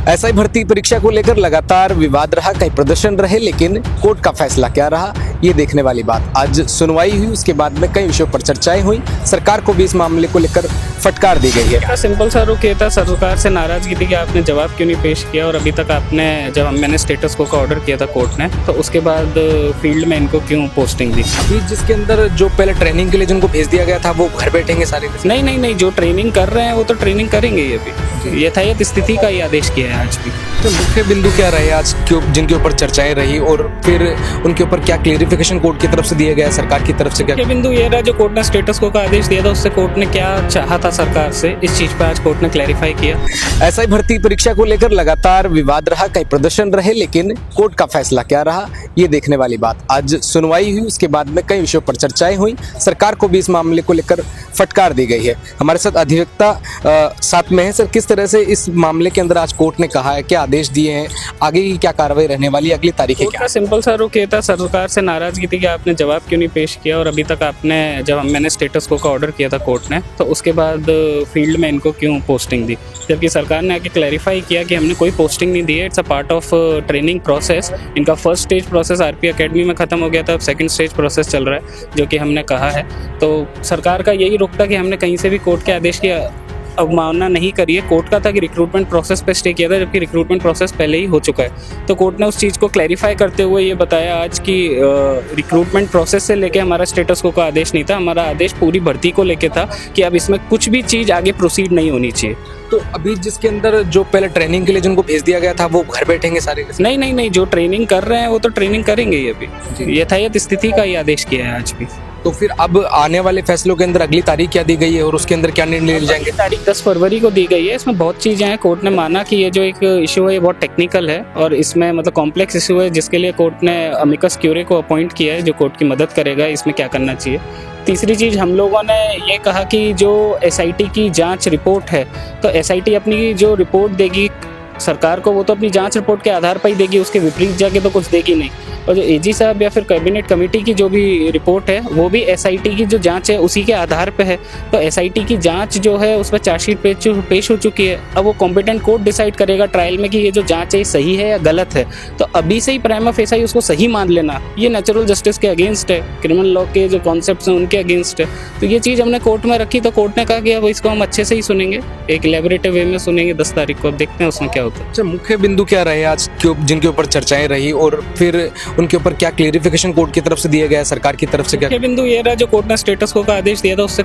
SI भर्ती परीक्षा को लेकर लगातार विवाद रहा, कई प्रदर्शन रहे, लेकिन कोर्ट का फैसला क्या रहा ये देखने वाली बात। आज सुनवाई हुई, उसके बाद में कई विषयों पर चर्चाएं हुई। सरकार को भी इस मामले को लेकर फटकार दी गई है। सिंपल सा रुख ये था, सरकार से नाराजगी थी कि आपने जवाब क्यों नहीं पेश किया, और अभी तक आपने जब मैंने स्टेटस को का ऑर्डर किया था कोर्ट ने, तो उसके बाद फील्ड में इनको क्यों पोस्टिंग दी। अभी जिसके अंदर जो पहले ट्रेनिंग के लिए जिनको भेज दिया गया था वो घर बैठेंगे सारे? नहीं, जो ट्रेनिंग कर रहे हैं वो तो ट्रेनिंग करेंगे ही। अभी यथायथ स्थिति का ही आदेश किया है आज भी। तो मुख्य बिंदु क्या रहे आज जिनके ऊपर चर्चाएं रही, और फिर उनके ऊपर क्या क्लेरिफिकेशन कोर्ट की तरफ से दिया गया, सरकार की तरफ से क्या? मुख्य बिंदु ये रहा, जो कोर्ट ने स्टेटस को का आदेश दिया था उससे कोर्ट ने क्या चाहा था सरकार से, इस चीज पे आज कोर्ट ने क्लैरिफाई किया। एसआई भर्ती परीक्षा को लेकर लगातार विवाद रहा, कई प्रदर्शन रहे, लेकिन कोर्ट का फैसला क्या रहा ये देखने वाली बात। आज सुनवाई हुई, उसके बाद में कई विषयों पर चर्चाएं हुई। सरकार को भी इस मामले को लेकर फटकार दी गई है। हमारे साथ अधिवक्ता साथ में है। सर, किस तरह से इस मामले के अंदर आज कोर्ट ने कहा है, क्या आदेश दिए हैं, आगे की क्या कार्रवाई रहने वाली है, अगली तारीखें क्या? सिंपल सा रुख ये था, सरकार से नाराजगी थी कि आपने जवाब क्यों नहीं पेश किया, और अभी तक आपने जब मैंने स्टेटस को का ऑर्डर किया था कोर्ट ने, तो उसके बाद फील्ड में इनको क्यों पोस्टिंग दी। जबकि सरकार ने आके क्लैरिफाई किया कि हमने कोई पोस्टिंग नहीं दी है, it's a part of training process. इनका first stage process RP academy में खत्म हो गया था, अब सेकंड स्टेज प्रोसेस चल रहा है, जो कि हमने कहा है। तो सरकार का यही रुख था कि हमने कहीं से भी कोर्ट के आदेश की अवमानना नहीं करी है। कोर्ट का था कि रिक्रूटमेंट प्रोसेस पे स्टे किया था, जबकि रिक्रूटमेंट प्रोसेस पहले ही हो चुका है। तो कोर्ट ने उस चीज़ को क्लैरिफाई करते हुए ये बताया आज कि रिक्रूटमेंट प्रोसेस से लेके हमारा स्टेटस को का आदेश नहीं था, हमारा आदेश पूरी भर्ती को लेके था कि अब इसमें कुछ भी चीज़ आगे प्रोसीड नहीं होनी चाहिए। तो अभी जिसके अंदर जो पहले ट्रेनिंग के लिए जिनको भेज दिया गया था वो घर बैठेंगे सारे? नहीं, जो ट्रेनिंग कर रहे हैं वो तो ट्रेनिंग करेंगे ही। अभी यथायथ स्थिति का ही आदेश किया है आज भी। तो फिर अब आने वाले फैसलों के अंदर अगली तारीख क्या दी गई है और उसके अंदर क्या निर्णय लिए जाएंगे? तारीख 10 फरवरी को दी गई है। इसमें बहुत चीज़ें हैं। कोर्ट ने माना कि ये जो एक इशू है ये बहुत टेक्निकल है, और इसमें मतलब कॉम्प्लेक्स इशू है, जिसके लिए कोर्ट ने अमिकस क्यूरे को अपॉइंट किया है, जो कोर्ट की मदद करेगा इसमें क्या करना चाहिए। तीसरी चीज़, हम लोगों ने ये कहा कि जो एसआईटी की जांच रिपोर्ट है, तो एसआईटी अपनी जो रिपोर्ट देगी सरकार को, वो तो अपनी जांच रिपोर्ट के आधार पर ही देगी, उसके विपरीत जाके तो कुछ देगी नहीं। और जो एजी साहब या फिर कैबिनेट कमेटी की जो भी रिपोर्ट है, वो भी एसआईटी की जो जांच है उसी के आधार पे है। तो एसआईटी की जांच जो है उस पर चार्जशीट पेश हो चुकी है। अब वो कॉम्पिटेंट कोर्ट डिसाइड करेगा ट्रायल में कि ये जो जांच है ये सही है या गलत है। तो अभी से ही प्राइमा फेसाई उसको सही मान लेना, ये नेचुरल जस्टिस के अगेंस्ट है, क्रिमिनल लॉ के जो कॉन्सेप्ट हैं उनके अगेंस्ट है। तो ये चीज़ हमने कोर्ट में रखी, तो कोर्ट ने कहा कि अब इसको हम अच्छे से ही सुनेंगे, एक इलैबोरेटिव वे में सुनेंगे 10 तारीख को। अब देखते हैं उसमें क्या होता है। अच्छा, मुख्य बिंदु क्या रहे आज जिनके ऊपर चर्चाएं रही, और फिर उनके ऊपर क्या क्लेरिफिकेशन कोर्ट की तरफ से दिया गया है, सरकार की तरफ से क्या? मुख्य बिंदु ये रहा, जो कोर्ट ने स्टेटस को का आदेश दिया था उससे